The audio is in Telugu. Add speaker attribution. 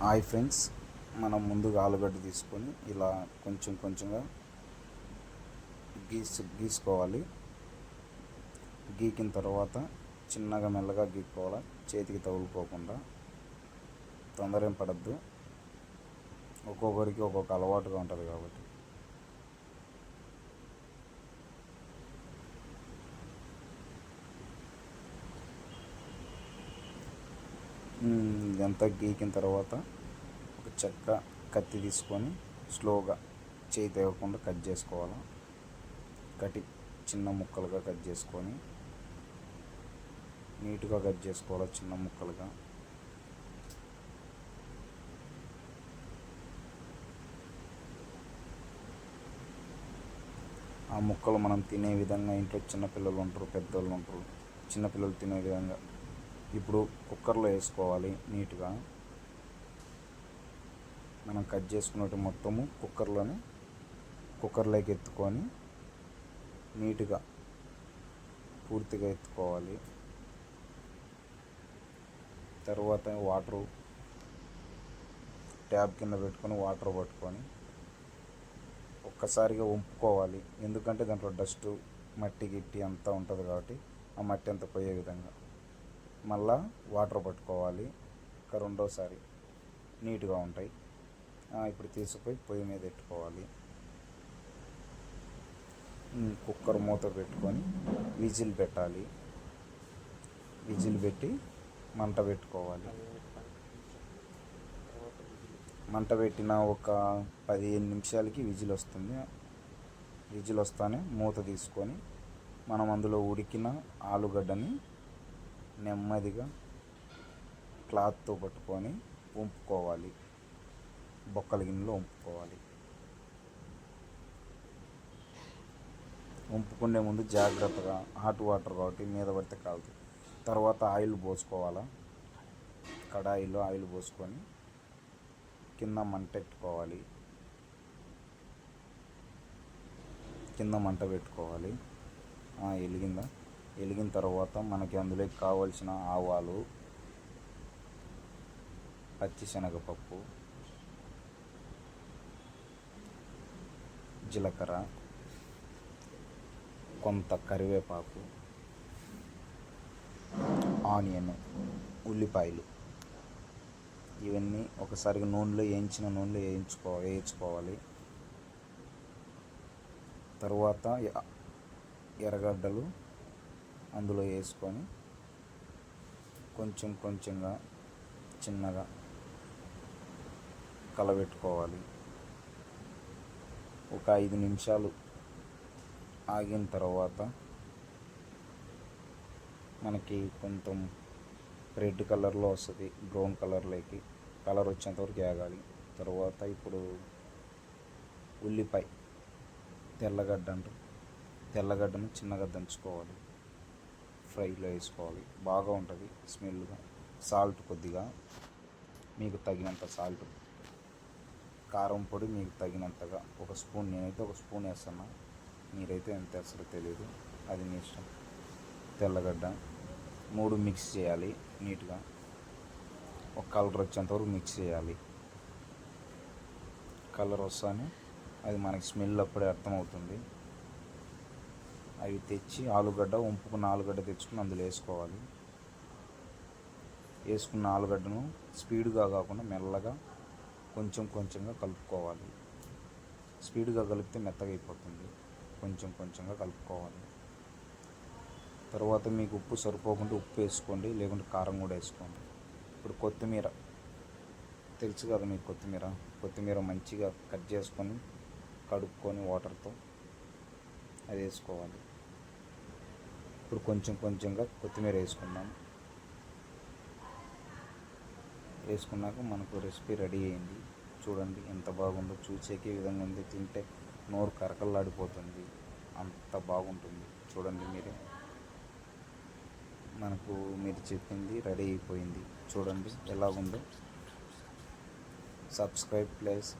Speaker 1: హాయ్ ఫ్రెండ్స్, మనం ముందుగా ఆలుగడ్డ తీసుకొని ఇలా కొంచెం కొంచెంగా గీసుకోవాలి. గీకిన తర్వాత చిన్నగా మెల్లగా గీక్కోవాలి, చేతికి తగులుకోకుండా. తొందర ఏం పడద్దు, ఒక్కొక్కరికి ఒక్కొక్క అలవాటుగా ఉంటుంది కాబట్టి. ఇదంతా గీకిన తర్వాత ఒక చెక్క కత్తి తీసుకొని స్లోగా చేయి తెగకుండా కట్ చేసుకోవాలి. చిన్న ముక్కలుగా కట్ చేసుకొని నీట్గా కట్ చేసుకోవాలి. చిన్న ముక్కలుగా ఆ ముక్కలు మనం తినే విధంగా, ఇంట్లో చిన్నపిల్లలు ఉంటారు, పెద్దోళ్ళు ఉంటారు, చిన్నపిల్లలు తినే విధంగా ఇప్పుడు కుక్కర్లో వేసుకోవాలి. నీట్గా మనం కట్ చేసుకున్నట్టు మొత్తము కుక్కర్లోకి ఎత్తుకొని నీట్గా పూర్తిగా ఎత్తుకోవాలి. తర్వాత వాటరు ట్యాప్ కింద పెట్టుకొని వాటర్ పట్టుకొని ఒక్కసారిగా వంపుకోవాలి. ఎందుకంటే దాంట్లో డస్ట్, మట్టి గిట్టి అంతా ఉంటుంది కాబట్టి ఆ మట్టి అంతా పోయే విధంగా మళ్ళా వాటర్ పట్టుకోవాలి. రెండోసారి నీట్గా ఉంటాయి. ఇప్పుడు తీసుకుపోయి పొయ్యి మీద పెట్టుకోవాలి. కుక్కర్ మూత పెట్టుకొని విజిల్ పెట్టాలి. విజిల్ పెట్టి మంట పెట్టుకోవాలి. మంట పెట్టిన ఒక 15 నిమిషాలకి విజిల్ వస్తుంది. విజిల్ వస్తానే మూత తీసుకొని మనం అందులో ఉడికిన ఆలుగడ్డని నెమ్మదిగా క్లాత్తో పట్టుకొని వంపుకోవాలి. బొక్కల గిన్నెలో వంపుకోవాలి. వంపుకునే ముందు జాగ్రత్తగా, హాట్ వాటర్ కాబట్టి మీద పడితే కాలుతుంది. తర్వాత ఆయిల్ పోసుకోవాలా. కడాయిలో ఆయిల్ పోసుకొని కింద మంట పెట్టుకోవాలి. వెలిగిన తర్వాత మనకి అందులోకి కావాల్సిన ఆవాలు, పచ్చిశనగపప్పు, జీలకర్ర, కొంత కరివేపాకు, ఆనియన్, ఉల్లిపాయలు ఇవన్నీ ఒకసారిగా వేయించిన నూనెలో వేయించుకోవాలి. తర్వాత ఎర్రగడ్డలు అందులో వేసుకొని కొంచెం కొంచెంగా చిన్నగా కలబెట్టుకోవాలి. ఒక 5 నిమిషాలు ఆగిన తర్వాత మనకి కొంచెం రెడ్ కలర్లో వస్తుంది. బ్రౌన్ కలర్లోకి కలర్ వచ్చేంతవరకు ఆగాలి. తర్వాత ఇప్పుడు ఉల్లిపాయ, తెల్లగడ్డను చిన్నగా దంచుకోవాలి. ఫ్రైలో వేసుకోవాలి. బాగా ఉంటుంది స్మెల్గా. సాల్ట్ కొద్దిగా మీకు తగినంత సాల్ట్, కారం పొడి మీకు తగినంతగా ఒక స్పూన్. నేనైతే ఒక స్పూన్ వేస్తున్నా, మీరైతే ఎంత వేస్తారో తెలియదు, అది మీ ఇష్టం. తెల్లగడ్డ 3 మిక్స్ చేయాలి నీట్గా. ఒక కలర్ వచ్చేంతవరకు మిక్స్ చేయాలి. కలర్ వస్తానే అది మనకి స్మెల్ అప్పుడే అర్థమవుతుంది. అవి తెచ్చి వంపుకున్న ఆలుగడ్డ తెచ్చుకుని అందులో వేసుకోవాలి. వేసుకున్న ఆలుగడ్డను స్పీడ్గా కాకుండా మెల్లగా కొంచెం కొంచెంగా కలుపుకోవాలి. స్పీడ్గా కలిపితే మెత్తగా అయిపోతుంది. కొంచెం కొంచెంగా కలుపుకోవాలి. తర్వాత మీకు ఉప్పు సరిపోకుండా ఉప్పు వేసుకోండి, లేకుంటే కారం కూడా వేసుకోండి. ఇప్పుడు కొత్తిమీర తెలుసు కదా మీకు, కొత్తిమీర మంచిగా కట్ చేసుకొని కడుక్కొని వాటర్తో అది వేసుకోవాలి. ఇప్పుడు కొంచెం కొంచెంగా కొత్తిమీర వేసుకున్నాక మనకు రెసిపీ రెడీ అయింది. చూడండి ఎంత బాగుందో, చూసేకే విధంగా ఉంది. తింటే నోరు కరకల్లాడిపోతుంది, అంత బాగుంటుంది. చూడండి మీరే, మీరు చెప్పింది రెడీ అయిపోయింది. చూడండి ఎలా ఉందో. Subscribe please.